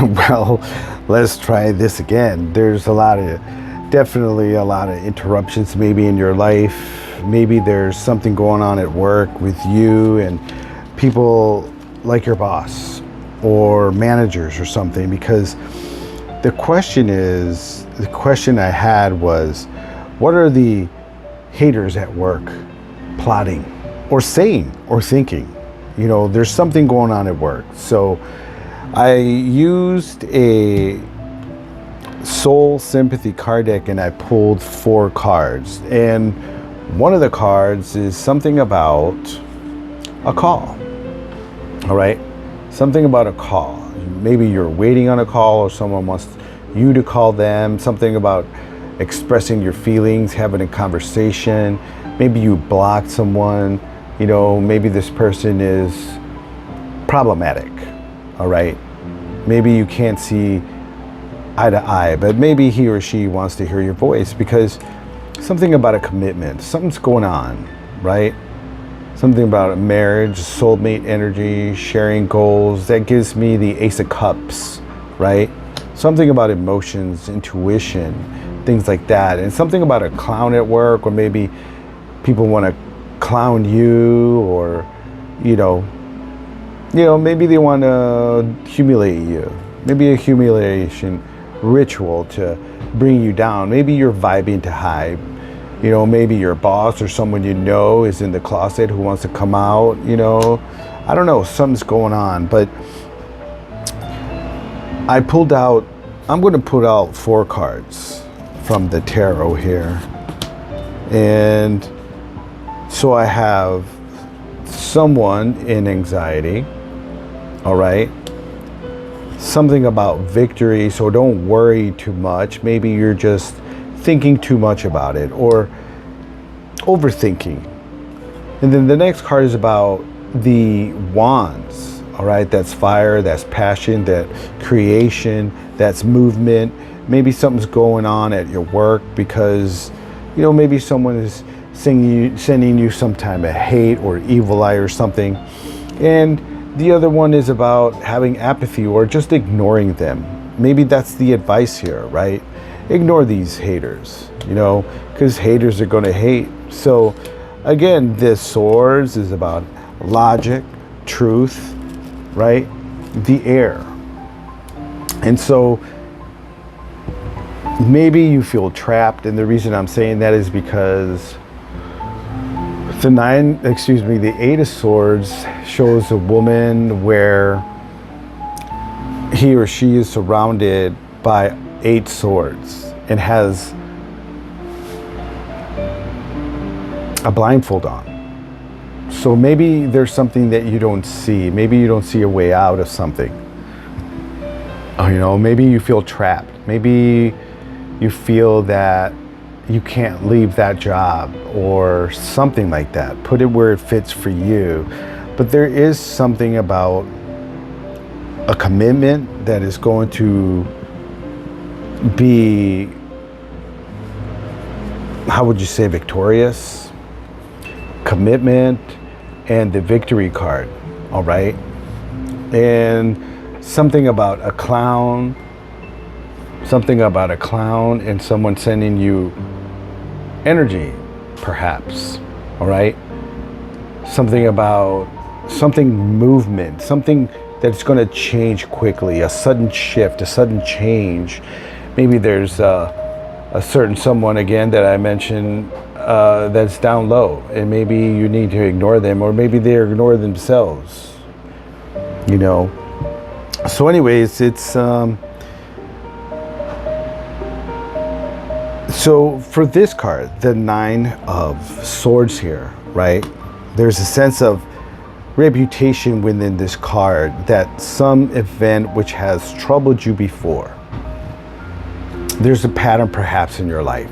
Well, let's try this again. There's definitely a lot of interruptions maybe in your life. Maybe there's something going on at work with you and people like your boss or managers or something, because the question I had was, what are the haters at work plotting or saying or thinking? There's something going on at work. So I used a soul sympathy card deck and I pulled 4 cards. And one of the cards is something about a call. All right? Something about a call. Maybe you're waiting on a call or someone wants you to call them. Something about expressing your feelings, having a conversation. Maybe you blocked someone. Maybe this person is problematic. All right? Maybe you can't see eye to eye, but maybe he or she wants to hear your voice because something about a commitment, something's going on, right? Something about a marriage, soulmate energy, sharing goals. That gives me the Ace of Cups, right? Something about emotions, intuition, things like that. And something about a clown at work, or maybe people want to clown you, or, maybe they want to humiliate you. Maybe a humiliation ritual to bring you down. Maybe you're vibing to high. Maybe your boss or someone is in the closet who wants to come out. I don't know, something's going on. But I'm going to put out 4 cards from the tarot here. And so I have someone in anxiety. All right. Something about victory, so don't worry too much. Maybe you're just thinking too much about it or overthinking. And then the next card is about the wands. All right, that's fire, that's passion, that creation, that's movement. Maybe something's going on at your work because maybe someone is sending you some type of hate or evil eye or something. And the other one is about having apathy or just ignoring them. Maybe that's the advice here, right? Ignore these haters, because haters are going to hate. So again, this swords is about logic, truth, right? The air. And so maybe you feel trapped. And the reason I'm saying that is because the 8 of Swords shows a woman where he or she is surrounded by 8 swords and has a blindfold on. So maybe there's something that you don't see. Maybe you don't see a way out of something. Maybe you feel trapped. Maybe you feel that you can't leave that job or something like that. Put it where it fits for you. But there is something about a commitment that is going to be, how would you say, victorious? Commitment and the victory card, all right? And something about a clown and someone sending you energy, perhaps, all right? Something movement, something that's going to change quickly, a sudden shift, a sudden change. Maybe there's a certain someone, again, that I mentioned that's down low, and maybe you need to ignore them, or maybe they ignore themselves, So anyways, it's... So for this card, the 9 of Swords here, right? There's a sense of reputation within this card, that some event which has troubled you before. There's a pattern perhaps in your life.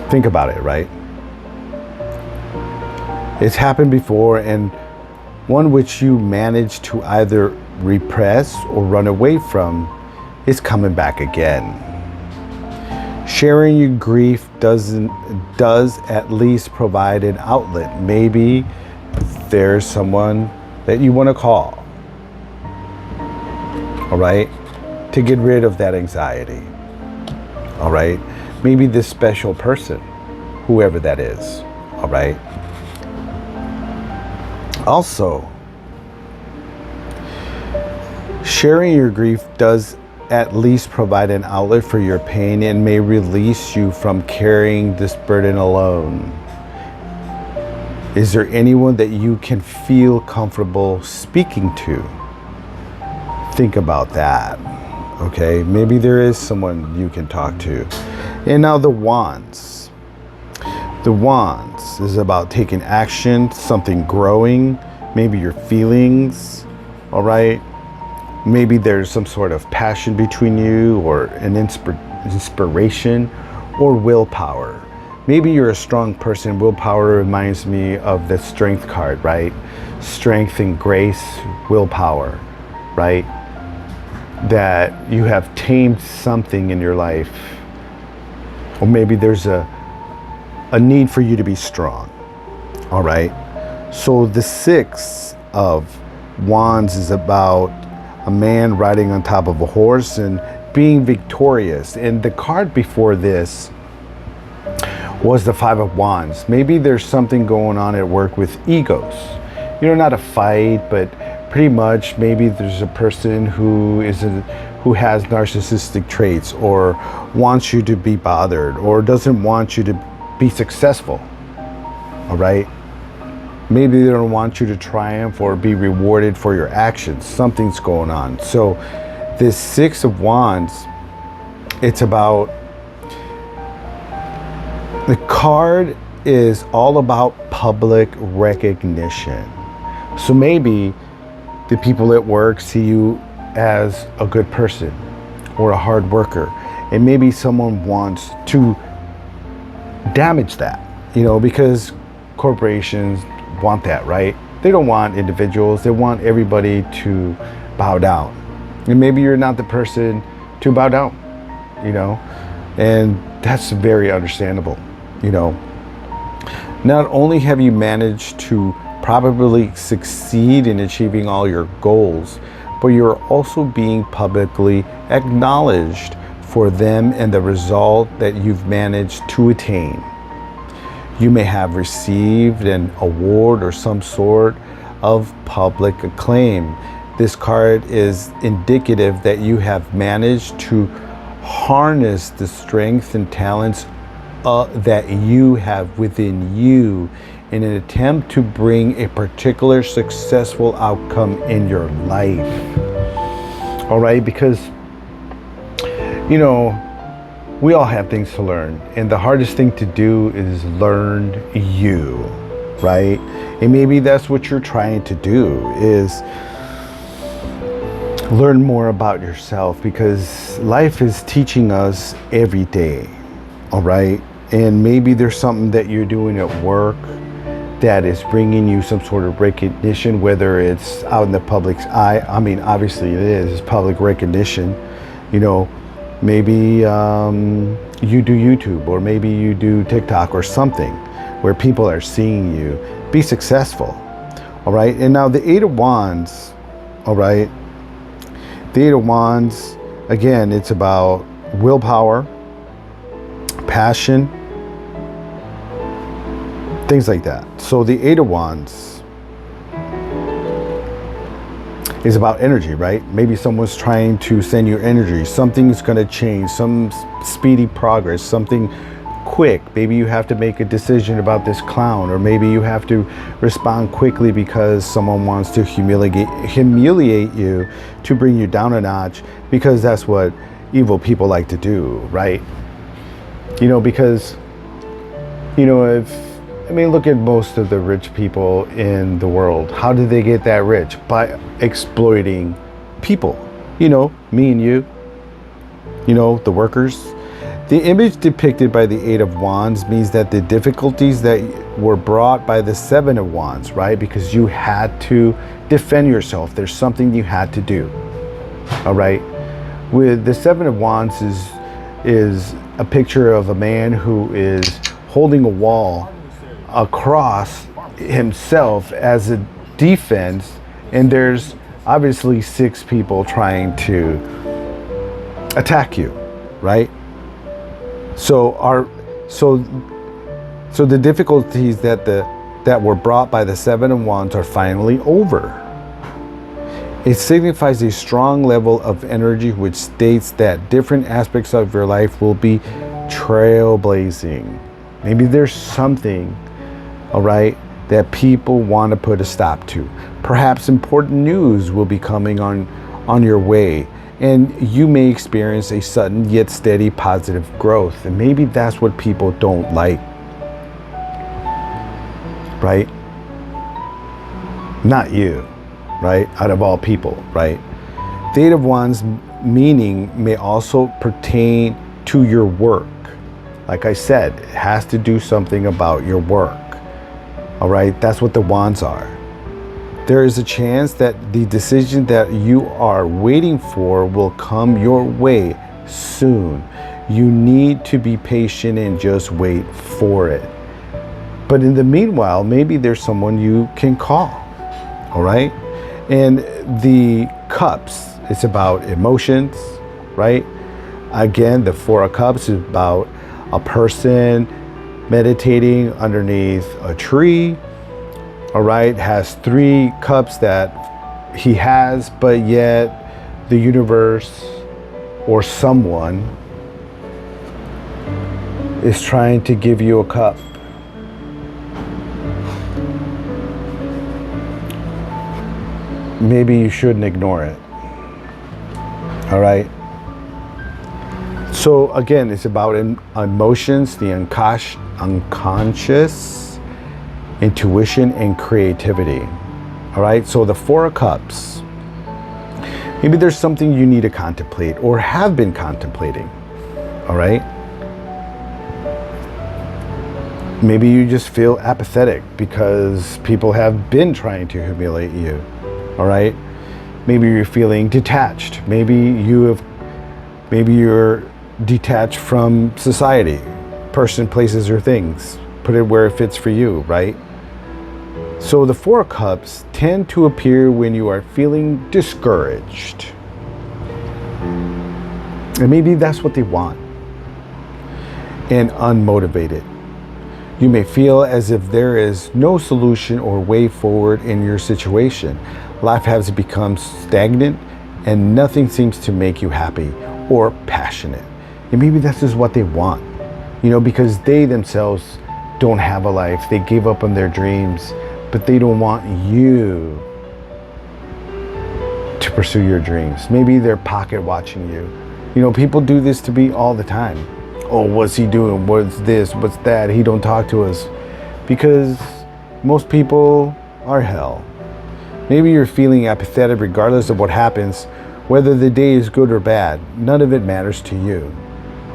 Think about it, right? It's happened before, and one which you managed to either repress or run away from is coming back again. Sharing your grief does at least provide an outlet. Maybe there's someone that you want to call, all right, to get rid of that anxiety, all right? Maybe this special person, whoever that is, all right? Also, sharing your grief does at least provide an outlet for your pain and may release you from carrying this burden alone. Is there anyone that you can feel comfortable speaking to? Think about that, okay? Maybe there is someone you can talk to. And now the wands. The wands is about taking action, something growing, maybe your feelings, all right? Maybe there's some sort of passion between you, or an inspiration, or willpower. Maybe you're a strong person. Willpower reminds me of the strength card, right? Strength and grace, willpower, right? That you have tamed something in your life. Or maybe there's a need for you to be strong, all right? So the Six of Wands is about a man riding on top of a horse and being victorious. And the card before this was the Five of Wands. Maybe there's something going on at work with egos. You know, not a fight, but pretty much maybe there's a person who has narcissistic traits, or wants you to be bothered, or doesn't want you to be successful, all right? Maybe they don't want you to triumph or be rewarded for your actions. Something's going on. So this Six of Wands, it's about, the card is all about public recognition. So maybe the people at work see you as a good person or a hard worker, and maybe someone wants to damage that, you know, because corporations want that, right? They don't want individuals. They want everybody to bow down. And maybe you're not the person to bow down, you know, and that's very understandable, you know. Not only have you managed to probably succeed in achieving all your goals, but you're also being publicly acknowledged for them and the result that you've managed to attain. You may have received an award or some sort of public acclaim. This card is indicative that you have managed to harness the strengths and talents that you have within you in an attempt to bring a particular successful outcome in your life. All right, because, you know, we all have things to learn, and the hardest thing to do is learn you, right? And maybe that's what you're trying to do, is learn more about yourself, because life is teaching us every day, all right? And maybe there's something that you're doing at work that is bringing you some sort of recognition, whether it's out in the public's eye. I mean, obviously it is, it's public recognition, you know. Maybe you do YouTube, or maybe you do TikTok or something where people are seeing you be successful, all right? And now the Eight of Wands, all right? The Eight of Wands, again, it's about willpower, passion, things like that. So the Eight of Wands is about energy, right? Maybe someone's trying to send you energy. Something's going to change, some speedy progress, something quick. Maybe you have to make a decision about this clown, or maybe you have to respond quickly because someone wants to humiliate you to bring you down a notch, because that's what evil people like to do, right? You know, because, you know, look at most of the rich people in the world. How did they get that rich? By exploiting people. You know, me and you know, the workers. The image depicted by the Eight of Wands means that the difficulties that were brought by the Seven of Wands, right? Because you had to defend yourself. There's something you had to do, all right? With the Seven of Wands is a picture of a man who is holding a wall across himself as a defense, and there's obviously 6 people trying to attack you, right? So the difficulties that were brought by the 7 of Wands are finally over. It signifies a strong level of energy which states that different aspects of your life will be trailblazing. Maybe there's something, all right, that people want to put a stop to. Perhaps important news will be coming on your way, and you may experience a sudden yet steady positive growth. And maybe that's what people don't like, right? Not you, right? Out of all people, right? The 8 of Wands meaning may also pertain to your work. Like I said, it has to do something about your work. All right, that's what the Wands are. There is a chance that the decision that you are waiting for will come your way soon. You need to be patient and just wait for it. But in the meanwhile, maybe there's someone you can call. All right, and the Cups, it's about emotions, right? Again, the 4 of Cups is about a person meditating underneath a tree, all right, has 3 cups that he has, but yet the universe or someone is trying to give you a cup. Maybe you shouldn't ignore it, all right? So again, it's about emotions, the unconscious, intuition, and creativity. All right, so the 4 of Cups. Maybe there's something you need to contemplate or have been contemplating. All right. Maybe you just feel apathetic because people have been trying to humiliate you. All right. Maybe you're feeling detached. Maybe you're detached from society, person, places, or things. Put it where it fits for you, right? So the 4 of Cups tend to appear when you are feeling discouraged. And maybe that's what they want. And unmotivated. You may feel as if there is no solution or way forward in your situation. Life has become stagnant and nothing seems to make you happy or passionate. And maybe this is what they want, because they themselves don't have a life. They gave up on their dreams, but they don't want you to pursue your dreams. Maybe they're pocket watching you. People do this to me all the time. Oh, what's he doing? What's this? What's that? He don't talk to us. Because most people are hell. Maybe you're feeling apathetic regardless of what happens, whether the day is good or bad. None of it matters to you.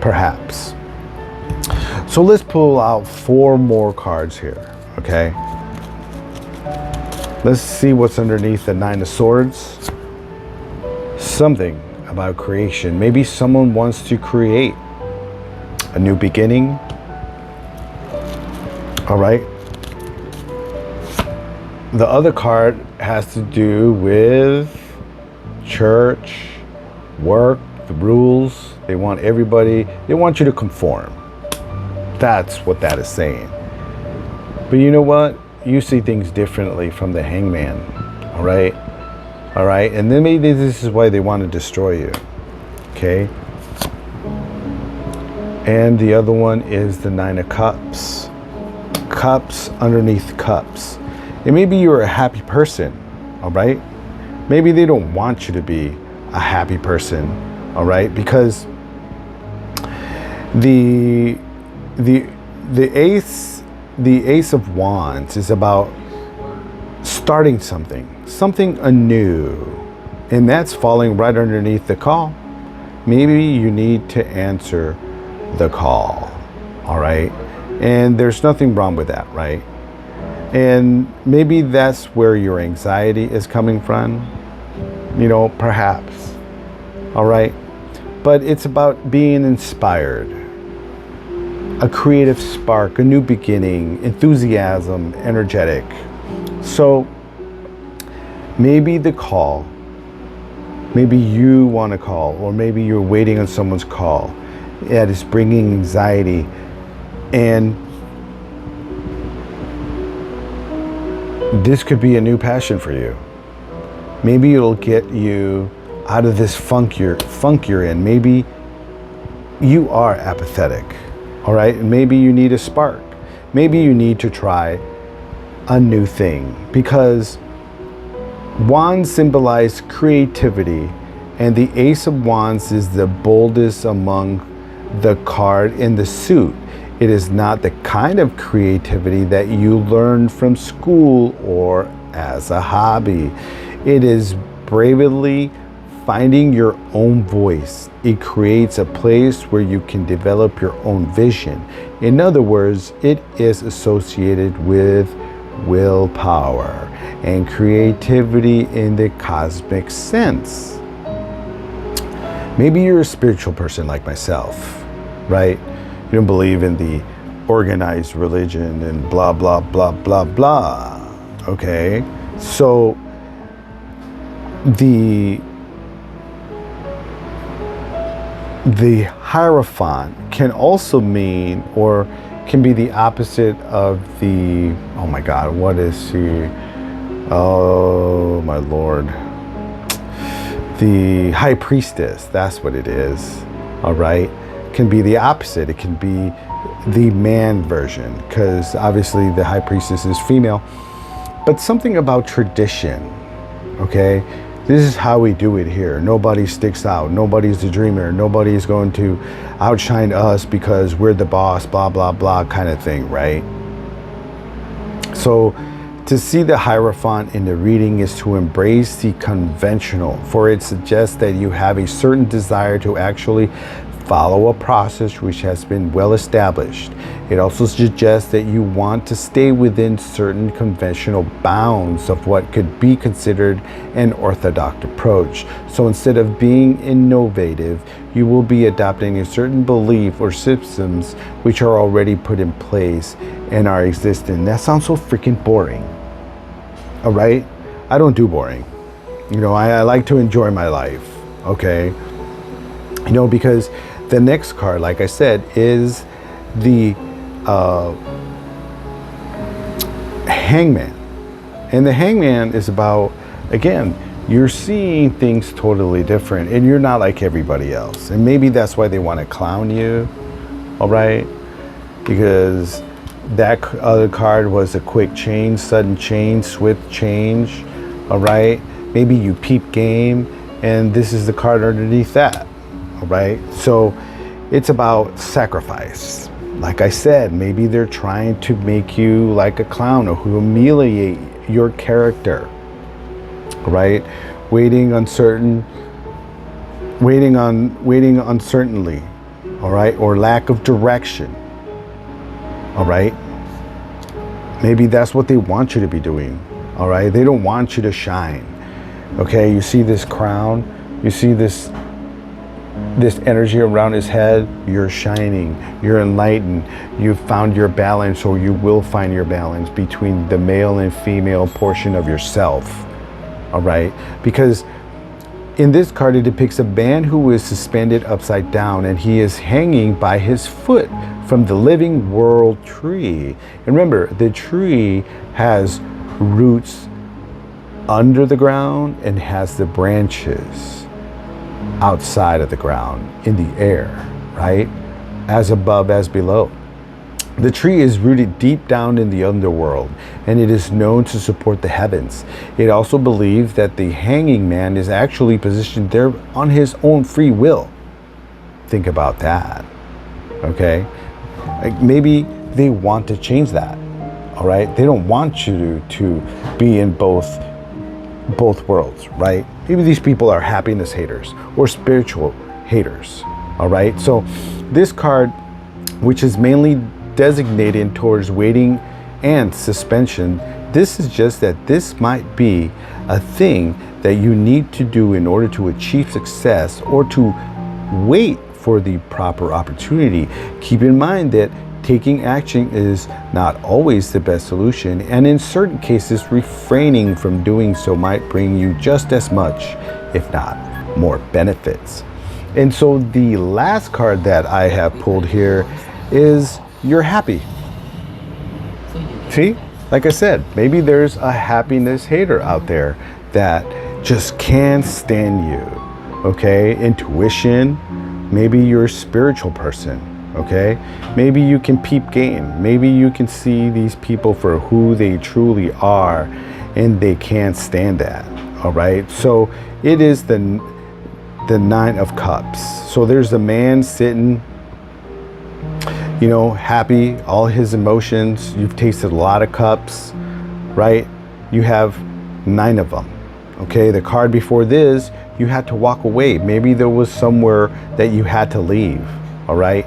Perhaps. So let's pull out 4 more cards here, okay? Let's see what's underneath the 9 of Swords. Something about creation. Maybe someone wants to create a new beginning. All right. The other card has to do with church, work, the rules. They want you to conform. That's what that is saying. But you know what? You see things differently from the Hangman. All right? All right? And then maybe this is why they want to destroy you. Okay? And the other one is the 9 of Cups. Cups underneath cups. And maybe you're a happy person. All right? Maybe they don't want you to be a happy person. All right? Because the Ace of Wands is about starting something anew, and that's falling right underneath the call. Maybe you need to answer the call. All right, and there's nothing wrong with that, right? And maybe that's where your anxiety is coming from, perhaps. All right, but it's about being inspired. A creative spark, a new beginning, enthusiasm, energetic. So maybe the call Maybe you want to call, or maybe you're waiting on someone's call. That is bringing anxiety. And this could be a new passion for you. Maybe it'll get you out of this funk you're in. Maybe you are apathetic, all right? And maybe you need a spark. Maybe you need to try a new thing, because wands symbolize creativity, and the Ace of Wands is the boldest among the card in the suit. It is not the kind of creativity that you learn from school or as a hobby. It is bravely finding your own voice. It creates a place where you can develop your own vision. In other words, it is associated with willpower and creativity in the cosmic sense. Maybe you're a spiritual person like myself, right? You don't believe in the organized religion and blah, blah, blah, blah, blah. Okay? So the Hierophant can also mean, or can be the opposite of the, oh my God, what is he? Oh my Lord. The High Priestess, that's what it is, all right? Can be the opposite. It can be the man version, because obviously the High Priestess is female. But something about tradition, okay? This is how we do it here. Nobody sticks out. Nobody's the dreamer. Nobody's going to outshine us because we're the boss, blah, blah, blah kind of thing, right? So to see the Hierophant in the reading is to embrace the conventional, for it suggests that you have a certain desire to actually follow a process which has been well established. It also suggests that you want to stay within certain conventional bounds of what could be considered an orthodox approach. So instead of being innovative, you will be adopting a certain belief or systems which are already put in place and are existing. That sounds so freaking boring. All right? I don't do boring. You know, I like to enjoy my life, okay? You know, because the next card, like I said, is the Hangman. And the Hangman is about, again, you're seeing things totally different and you're not like everybody else. And maybe that's why they want to clown you, all right? Because that other card was a quick change, sudden change, swift change, all right? Maybe you peep game, and this is the card underneath that. Right? So it's about sacrifice. Like I said, maybe they're trying to make you like a clown or humiliate your character, right? Waiting uncertainly, all right? Or lack of direction, all right? Maybe that's what they want you to be doing, all right? They don't want you to shine, okay? You see this crown, you see this energy around his head, you're shining, you're enlightened, you've found your balance, or you will find your balance between the male and female portion of yourself, all right? Because in this card, it depicts a man who is suspended upside down, and he is hanging by his foot from the living world tree. And remember, the tree has roots under the ground and has the branches outside of the ground, in the air, right? As above, as below. The tree is rooted deep down in the underworld, and it is known to support the heavens. It also believes that the hanging man is actually positioned there on his own free will. Think about that, okay? Like maybe they want to change that, all right? They don't want you to be in both worlds, right? Maybe these people are happiness haters or spiritual haters, all right? So this card, which is mainly designated towards waiting and suspension, this is just that this might be a thing that you need to do in order to achieve success or to wait for the proper opportunity. Keep in mind that taking action is not always the best solution, and in certain cases, refraining from doing so might bring you just as much, if not more benefits. And so the last card that I have pulled here is you're happy. See, like I said, maybe there's a happiness hater out there that just can't stand you. Okay, intuition, maybe you're a spiritual person. Okay, maybe you can peep game, maybe you can see these people for who they truly are, and they can't stand that. All right, so it is the Nine of Cups. So there's a man sitting, you know, happy, all his emotions. You've tasted a lot of cups, right? You have 9 of them. Okay, the card before this, you had to walk away. Maybe there was somewhere that you had to leave. All right,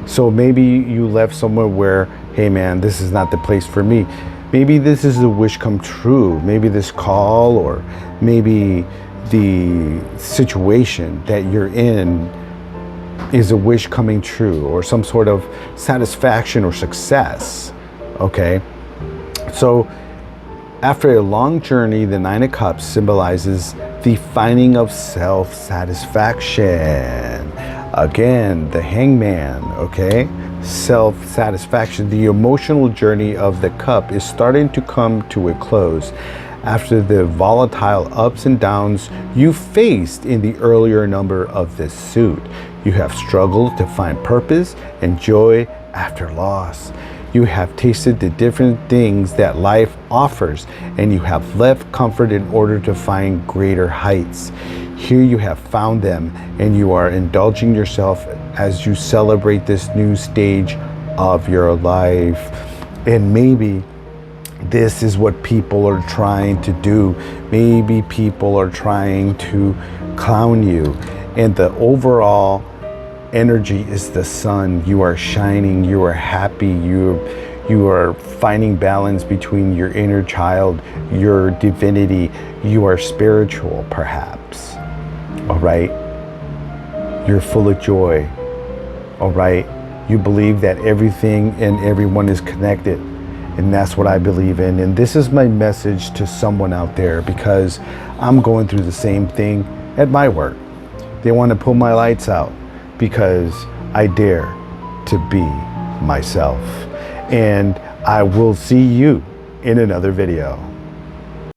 so maybe you left somewhere where, hey man, this is not the place for me. Maybe this is a wish come true. Maybe this call, or maybe the situation that you're in is a wish coming true, or some sort of satisfaction or success. Okay, so after a long journey, the 9 of Cups symbolizes the finding of self-satisfaction. Again, the Hangman, okay? Self-satisfaction. The emotional journey of the cup is starting to come to a close after the volatile ups and downs you faced in the earlier number of this suit. You have struggled to find purpose and joy after loss. You have tasted the different things that life offers, and you have left comfort in order to find greater heights. Here you have found them, and you are indulging yourself as you celebrate this new stage of your life. And maybe this is what people are trying to do. Maybe people are trying to clown you, and the overall energy is the sun. You are shining, you are happy, you are finding balance between your inner child, your divinity. You are spiritual, perhaps. All right, you're full of joy. All right, you believe that everything and everyone is connected, and that's what I believe in. And this is my message to someone out there, because I'm going through the same thing at my work. They want to pull my lights out because I dare to be myself. And I will see you in another video.